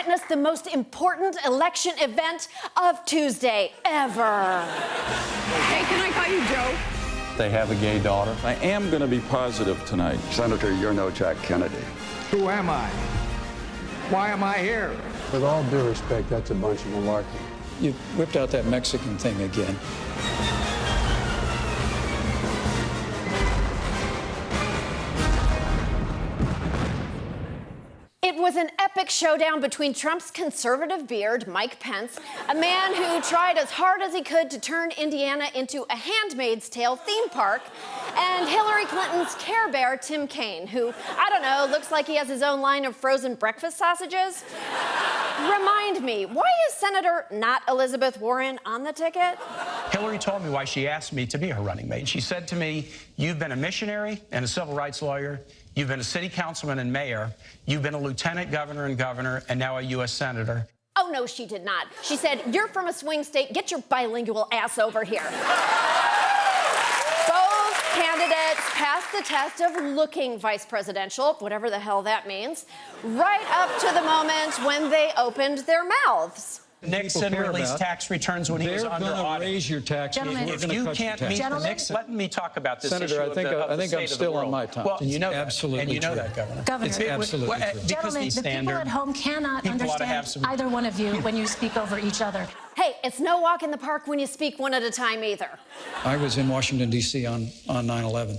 witnessed the most important election event of Tuesday ever. Hey, can I call you Joe? They have a gay daughter. I am going to be positive tonight. Senator, you're no Jack Kennedy. Who am I? Why am I here? With all due respect, that's a bunch of malarkey. You whipped out that Mexican thing again. It was an epic showdown between Trump's conservative beard, Mike Pence, a man who tried as hard as he could to turn Indiana into a Handmaid's Tale theme park, and Hillary Clinton's Care Bear, Tim Kaine, who, I don't know, looks like he has his own line of frozen breakfast sausages. Remind me, why is Senator not Elizabeth Warren on the ticket? Hillary told me why she asked me to be her running mate. She said to me, you've been a missionary and a civil rights lawyer. You've been a city councilman and mayor. You've been a lieutenant governor, and now a U.S. senator. Oh, no, she did not. She said, you're from a swing state. Get your bilingual ass over here. Both candidates passed the test of looking vice presidential, whatever the hell that means, right up to the moment when they opened their mouths. Nixon released tax returns when he was under They're going audit. to raise your taxes. If you can't meet the Nixon, let me talk about this Senator, issue I think I'm still on my time. Well, you know absolutely that, and you know true. that, Governor. It's absolutely true. Gentlemen, the people at home cannot understand either one of you when you speak over each other. Hey, it's no walk in the park when you speak one at a time either. I was in Washington, D.C. on 9/11.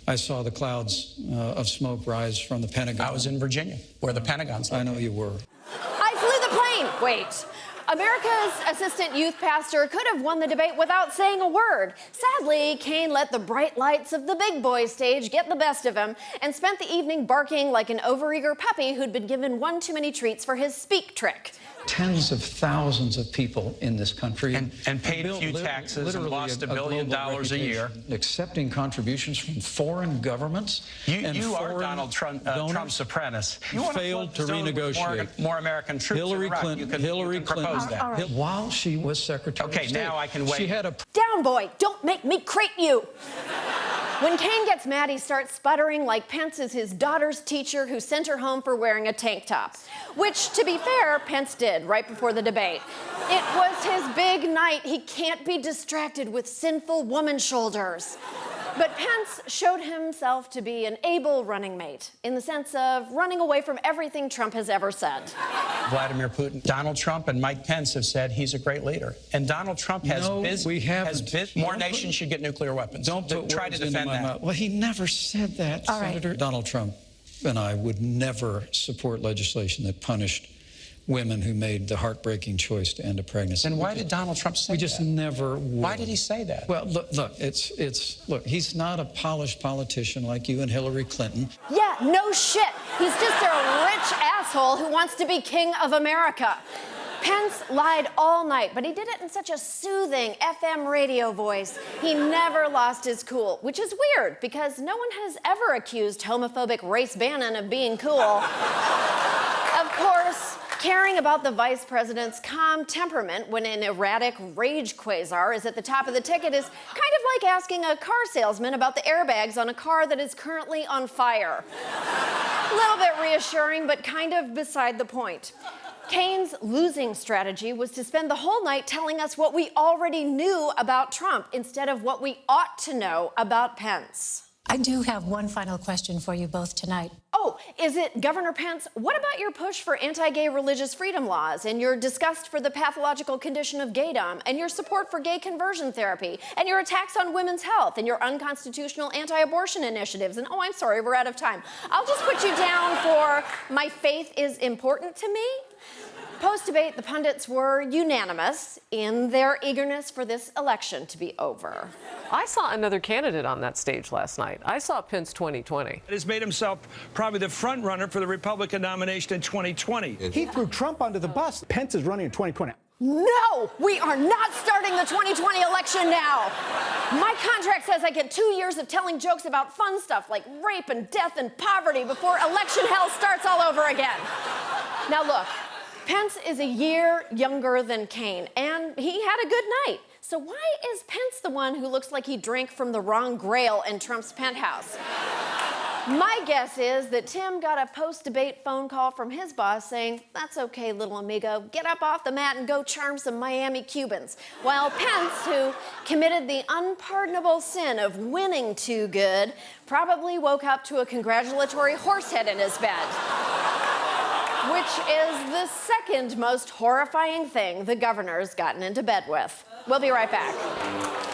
I saw the clouds of smoke rise from the Pentagon. I was in Virginia, where the Pentagon's located. I know you were. I flew the plane. Wait. America's assistant youth pastor could have won the debate without saying a word. Sadly, Kaine let the bright lights of the big boy stage get the best of him and spent the evening barking like an overeager puppy who'd been given one too many treats for his speak trick. Tens of thousands of people in this country and paid a few taxes and lost $1 billion a year. Accepting contributions from foreign governments. You are Donald Trump's apprentice. You failed to renegotiate. More American troops Hillary in Iraq. Clinton, You can propose that. Right. While she was Secretary of State. Okay, now I can wait. She had a... Down, boy. Don't make me crate you. When Kaine gets mad, he starts sputtering like Pence is his daughter's teacher who sent her home for wearing a tank top. Which, to be fair, Pence did right before the debate. It was his big night. He can't be distracted with sinful woman shoulders. But Pence showed himself to be an able running mate, in the sense of running away from everything Trump has ever said. Vladimir Putin, Donald Trump, and Mike Pence have said he's a great leader. And Donald Trump has more nations should get nuclear weapons. Don't try to defend that. Mouth. Well, he never said that, Senator. Right. Donald Trump and I would never support legislation that punished women who made the heartbreaking choice to end a pregnancy. Then why did Donald Trump say that? We just never would. Why did he say that? Well, look, he's not a polished politician like you and Hillary Clinton. Yeah, no shit. He's just a rich asshole who wants to be king of America. Pence lied all night, but he did it in such a soothing FM radio voice. He never lost his cool, which is weird because no one has ever accused homophobic Race Bannon of being cool. Of course, caring about the vice president's calm temperament when an erratic rage quasar is at the top of the ticket is kind of like asking a car salesman about the airbags on a car that is currently on fire. A little bit reassuring, but kind of beside the point. Kaine's losing strategy was to spend the whole night telling us what we already knew about Trump instead of what we ought to know about Pence. I do have one final question for you both tonight. Oh, is it Governor Pence? What about your push for anti-gay religious freedom laws and your disgust for the pathological condition of gaydom and your support for gay conversion therapy and your attacks on women's health and your unconstitutional anti-abortion initiatives? And oh, I'm sorry, we're out of time. I'll just put you down for my faith is important to me. Post-debate, the pundits were unanimous in their eagerness for this election to be over. I saw another candidate on that stage last night. I saw Pence 2020. Has made himself probably the front runner for the Republican nomination in 2020. He threw Trump under the bus. Pence is running in 2020. No, we are not starting the 2020 election now. My contract says I get 2 years of telling jokes about fun stuff like rape and death and poverty before election hell starts all over again. Now look, Pence is a year younger than Kaine, and he had a good night. So why is Pence the one who looks like he drank from the wrong grail in Trump's penthouse? My guess is that Tim got a post-debate phone call from his boss saying, "That's okay, little amigo. Get up off the mat and go charm some Miami Cubans." While Pence, who committed the unpardonable sin of winning too good, probably woke up to a congratulatory horse head in his bed. Which is the second most horrifying thing the governor's gotten into bed with. We'll be right back.